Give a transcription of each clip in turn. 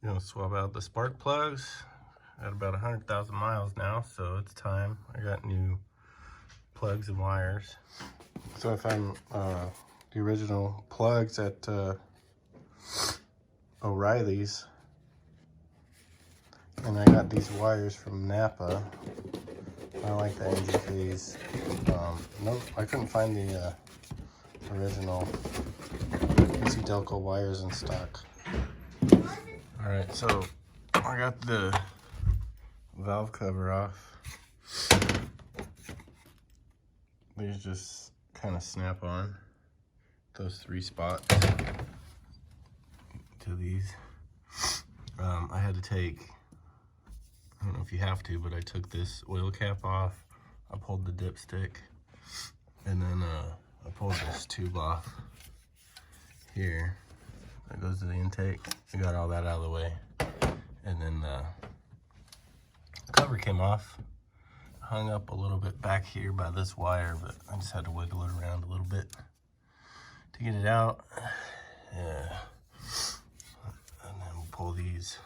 Gonna swap out the spark plugs at about 100,000 miles now, so it's time. I got new plugs and wires. So I found the original plugs at O'Reilly's, and I got these wires from Napa. I like the engine phase. Nope, I couldn't find the original PC Delco wires in stock. Alright, so I got the valve cover off. These just kind of snap on, those 3 spots to these. I had to take, I don't know if you have to, but I took this oil cap off. I pulled the dipstick, and then I pulled this tube off here. That goes to the intake. I got all that out of the way. And then the cover came off. Hung up a little bit back here by this wire, but I just had to wiggle it around a little bit to get it out. Yeah. And then we'll pull these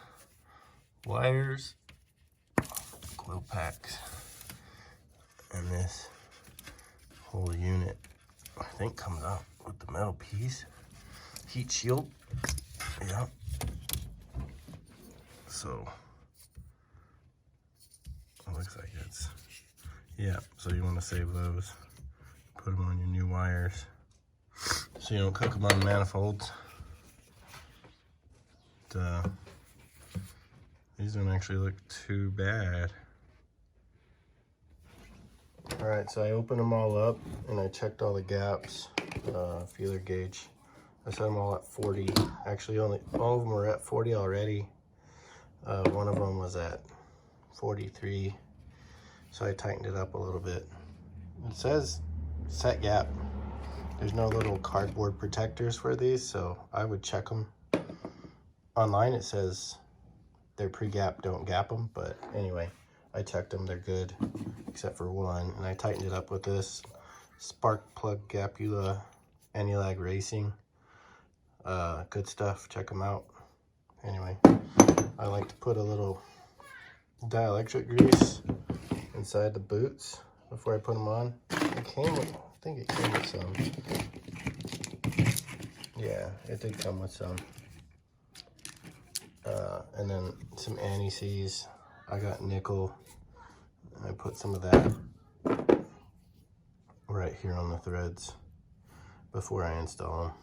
wires, coil packs, and this whole unit, I think, comes out with the metal piece. Heat shield. Yeah. So it looks like it's, yeah, so you want to save those. Put them on your new wires so you don't cook them on the manifolds. These don't actually look too bad. Alright, so I opened them all up and I checked all the gaps, feeler gauge. I set them all at 40. Actually, all of them were at 40 already. One of them was at 43, so I tightened it up a little bit. It says set gap. There's no little cardboard protectors for these, so I would check them. Online it says they're pre-gap, don't gap them, but anyway, I checked them, they're good, except for one, and I tightened it up with this spark plug Gapula Enilag Racing. Good stuff, check them out. Anyway, I like to put a little dielectric grease inside the boots before I put them on. It came with, I think it came with some. Yeah, it did come with some. And then some anti-seize. I got nickel, and I put some of that right here on the threads before I install them.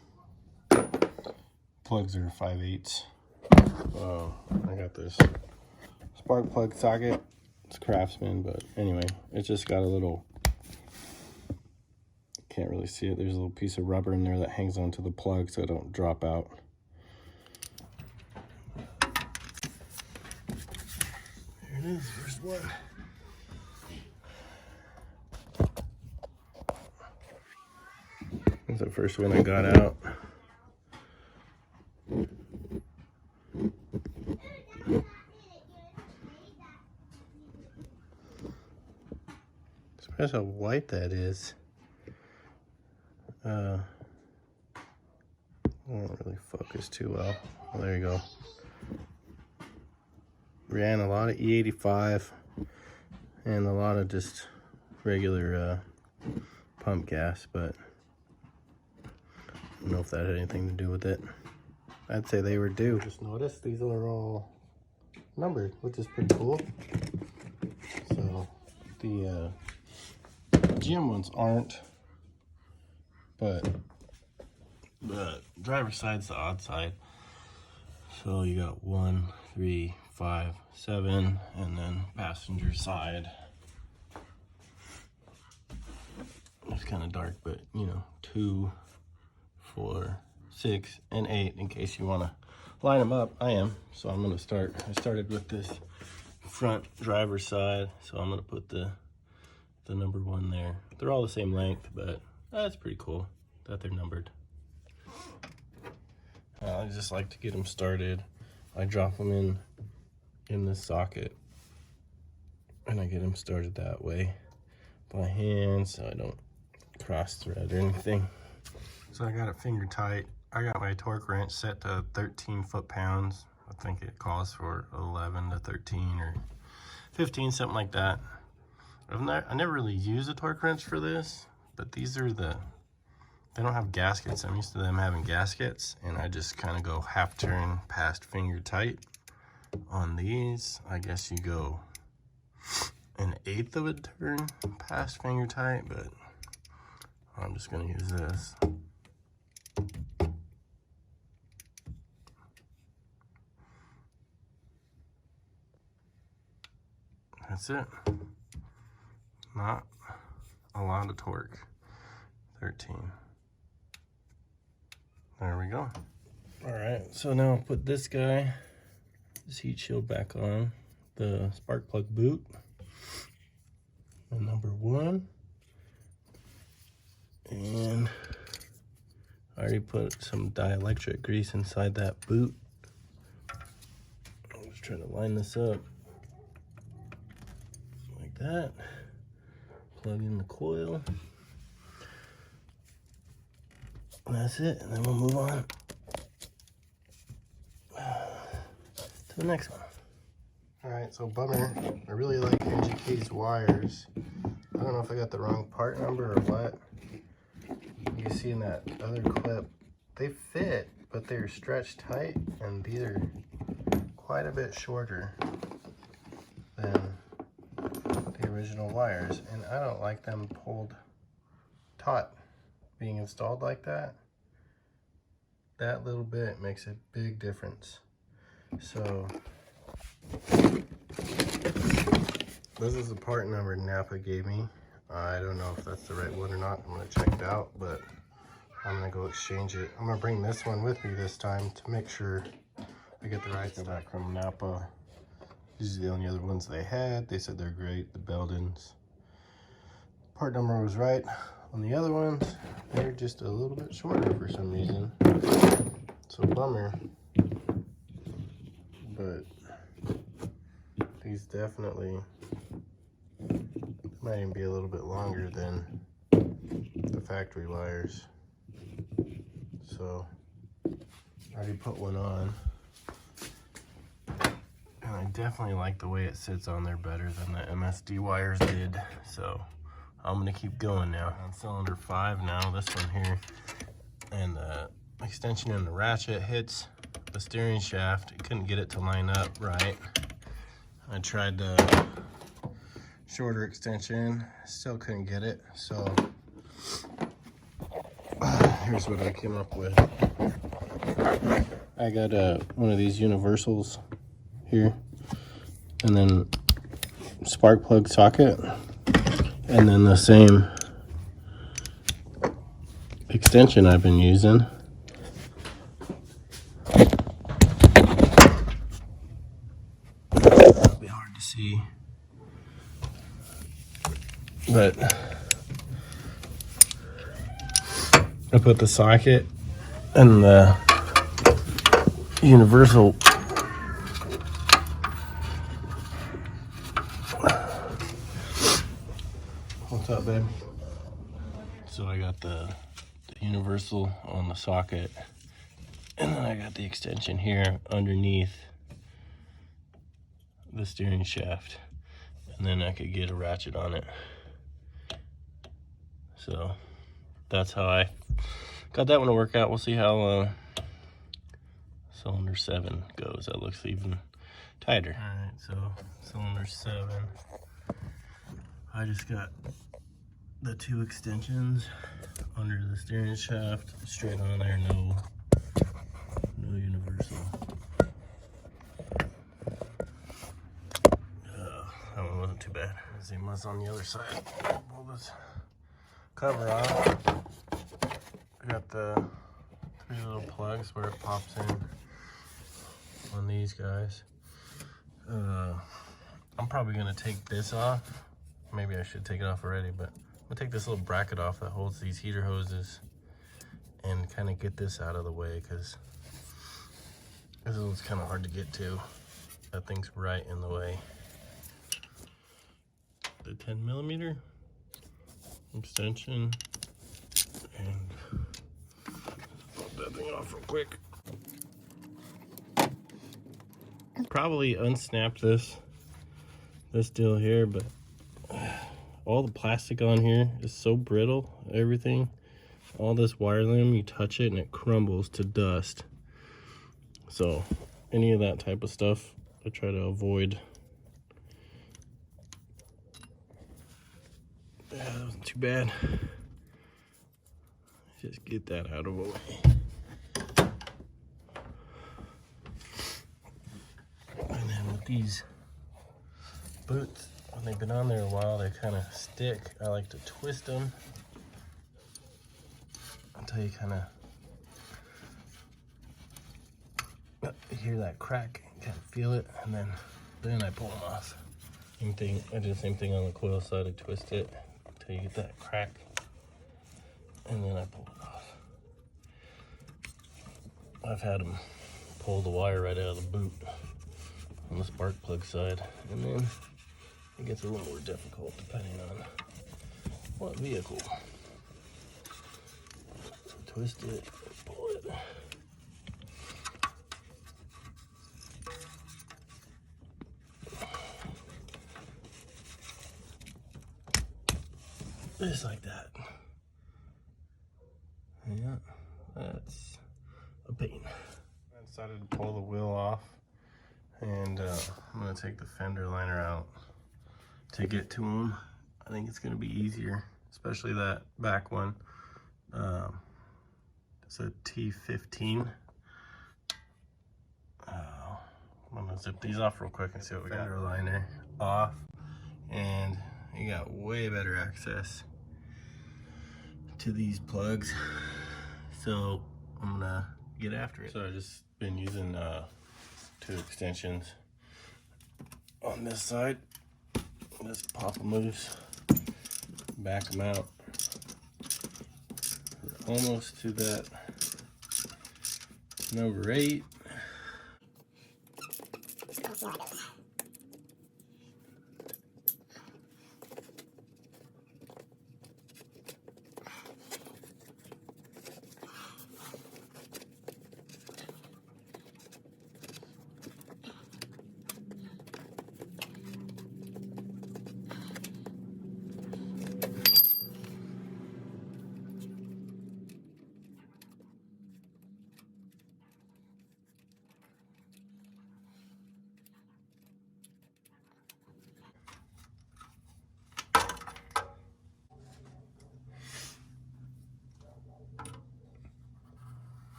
Plugs are 5/8. I got this spark plug socket. It's Craftsman, but anyway, it's just got a little, can't really see it, there's a little piece of rubber in there that hangs onto the plug so it don't drop out. There it is, first one. That's the first one I got out. Surprised how white that is. Won't really focus too well. Well, there you go. Ran a lot of E85 and a lot of just regular pump gas, but I don't know if that had anything to do with it. I'd say they were due. Just noticed these are all numbered, which is pretty cool. So the GM ones aren't, but the driver's side's the odd side. So you got 1, 3, 5, 7, and then passenger side. It's kind of dark, but you know, 2, 4, 6, and 8 in case you want to line them up. I am, so I'm going to start. I started with this front driver's side, so I'm going to put the number 1 there. They're all the same length, but that's pretty cool that they're numbered. I just like to get them started. I drop them in this socket, and I get them started that way by hand, so I don't cross thread or anything. So I got it finger tight. I got my torque wrench set to 13 foot-pounds. I think it calls for 11 to 13 or 15, something like that. I never really used a torque wrench for this, but these are they don't have gaskets. I'm used to them having gaskets, and I just kind of go half turn past finger tight. On these, I guess you go 1/8 of a turn past finger tight, but I'm just gonna use this. That's it. Not a lot of torque. 13. There we go. All right, so now I'll put this heat shield back on, the spark plug boot, and number 1. And I already put some dielectric grease inside that boot. I'm just trying to line this up like that. Plug in the coil. And that's it, and then we'll move on to the next one. All right, so bummer. I really like NGK's wires. I don't know if I got the wrong part number or what. You can see in that other clip, they fit, but they're stretched tight, and these are quite a bit shorter than the original wires, and I don't like them pulled taut being installed like that. That little bit makes a big difference. So this is the part number Napa gave me. I don't know if that's the right one or not. I'm gonna check it out, but I'm gonna go exchange it. I'm gonna bring this one with me this time to make sure I get the right stuff. Back from Napa. These are the only other ones they had. They said they're great, the Beldens. Part number was right. On the other ones, they're just a little bit shorter for some reason. So bummer. But these definitely might even be a little bit longer than the factory wires. So I already put one on. And I definitely like the way it sits on there better than the MSD wires did. So I'm gonna keep going now. On cylinder 5 now, this one here. And the extension in the ratchet hits the steering shaft. I couldn't get it to line up right. I tried the shorter extension, still couldn't get it. So here's what I came up with. I got one of these universals here, and then spark plug socket, and then the same extension I've been using. It'll be hard to see, but I put the socket and the universal What's up, babe? So I got the universal on the socket, and then I got the extension here underneath the steering shaft, and then I could get a ratchet on it. So that's how I got that one to work out. We'll see how cylinder 7 goes. That looks even tighter. All right, so cylinder 7. I just got the 2 extensions under the steering shaft, straight on there, no universal. That one wasn't too bad. Same was on the other side. Pull this cover off. I got the 3 little plugs where it pops in on these guys. I'm probably gonna take this off. Maybe I should take it off already, but I'm gonna take this little bracket off that holds these heater hoses and kind of get this out of the way, because this one's kind of hard to get to. That thing's right in the way. The 10mm extension, and pop that thing off real quick. Probably unsnapped this deal here, but all the plastic on here is so brittle. Everything, all this wire loom, you touch it and it crumbles to dust. So any of that type of stuff I try to avoid. Yeah, that wasn't too bad. Just get that out of the way. And then with these boots, when they've been on there a while, they kind of stick. I like to twist them until you kind of hear that crack, kind of feel it, and then I pull them off. Same thing. I do the same thing on the coil side. I twist it until you get that crack, and then I pull it off. I've had them pull the wire right out of the boot on the spark plug side, and then it gets a little more difficult depending on what vehicle. Twist it, pull it. Just like that. Yeah, that's a pain. I decided to pull the wheel off, and I'm gonna take the fender liner out to get to them. I think it's gonna be easier, especially that back one. It's a T15. I'm gonna zip these off real quick and see what we got. Fender liner off, and you got way better access to these plugs. So I'm gonna get after it. So I just been using 2 extensions on this side. Just pop them loose, back them out. We're almost to that number 8.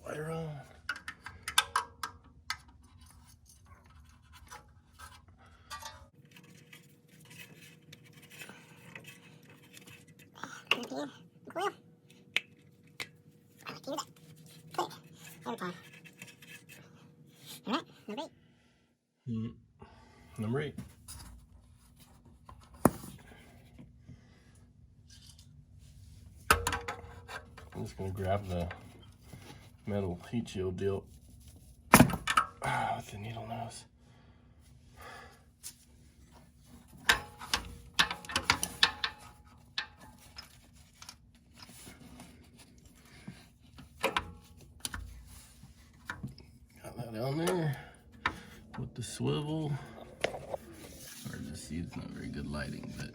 Wire on. Number 8. I'm just gonna grab the metal heat shield deal with the needle nose. Got that on there with the swivel. Hard to see, it's not very good lighting, but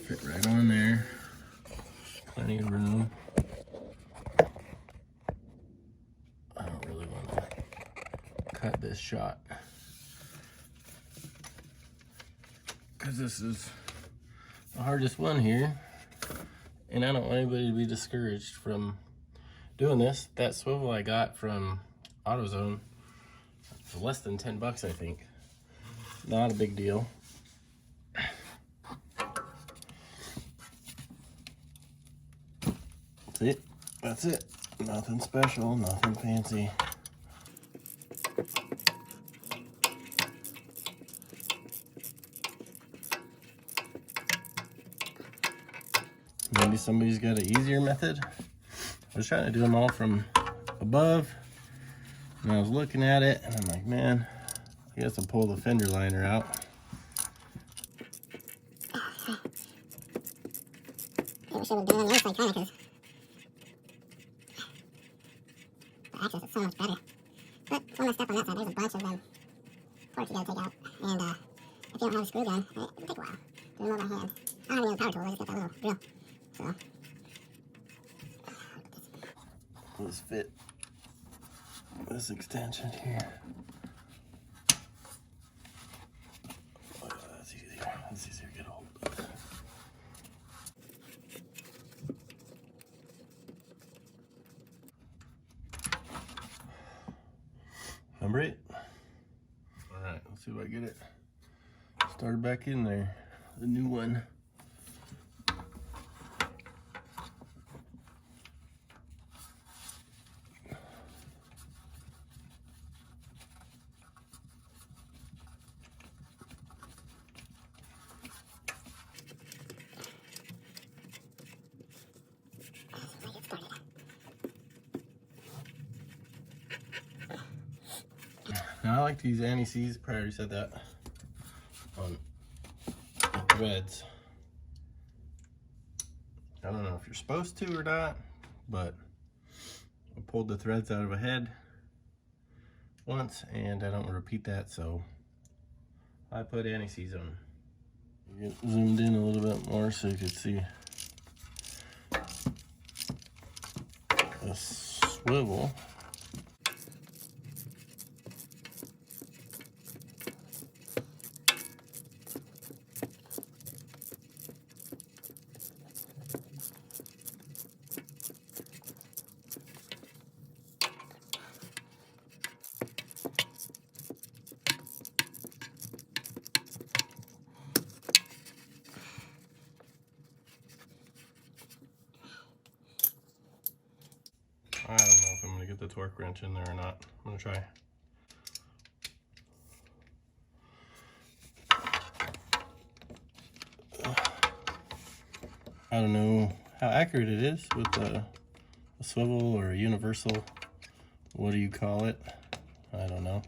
fit right on there. Plenty of room. I don't really want to cut this shot because this is the hardest one here, and I don't want anybody to be discouraged from doing this. That swivel I got from AutoZone for less than 10 bucks, I think. Not a big deal. See, that's it. Nothing special, nothing fancy. Maybe somebody's got an easier method. I was trying to do them all from above, and I was looking at it, and I'm like, man, I guess I'll pull the fender liner out. Maybe we should have done it on the other side, kind of, because the access is so much better. But it's one less step on that side. There's a bunch of them ports you gotta take out. And if you don't have a screw gun, it'll take a while. Do them all by hand. I don't even have a power tool, I just got that little drill. So. Let's fit this extension here. Oh, that's easier. That's easier to get hold of. Number 8. All right, let's see if I get it started back in there. The new one. Now I like to use anti-seize, probably already said that, on the threads. I don't know if you're supposed to or not, but I pulled the threads out of a head once and I don't want to repeat that, so I put anti-seize on. Get zoomed in a little bit more so you can see the swivel. I don't know if I'm going to get the torque wrench in there or not. I'm going to try. I don't know how accurate it is with a swivel or a universal. What do you call it? I don't know.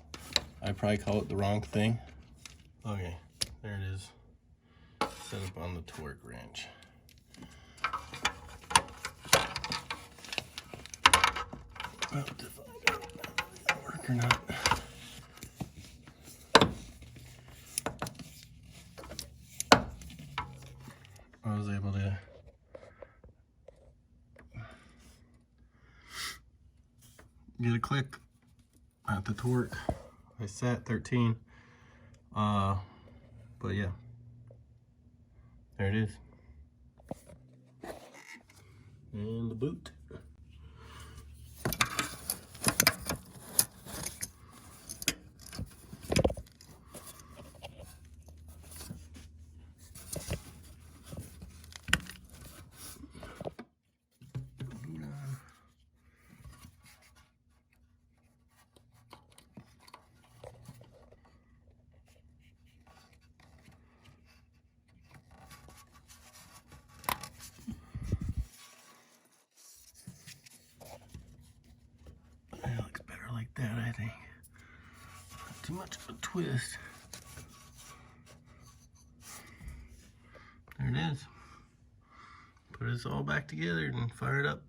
I probably call it the wrong thing. Okay, there it is. Set up on the torque wrench. Well, to find out if it'll work or not. I was able to get a click at the torque. I set 13. But yeah, there it is. And the boot. That I think not too much of a twist. There it is. Put it all back together and fire it up.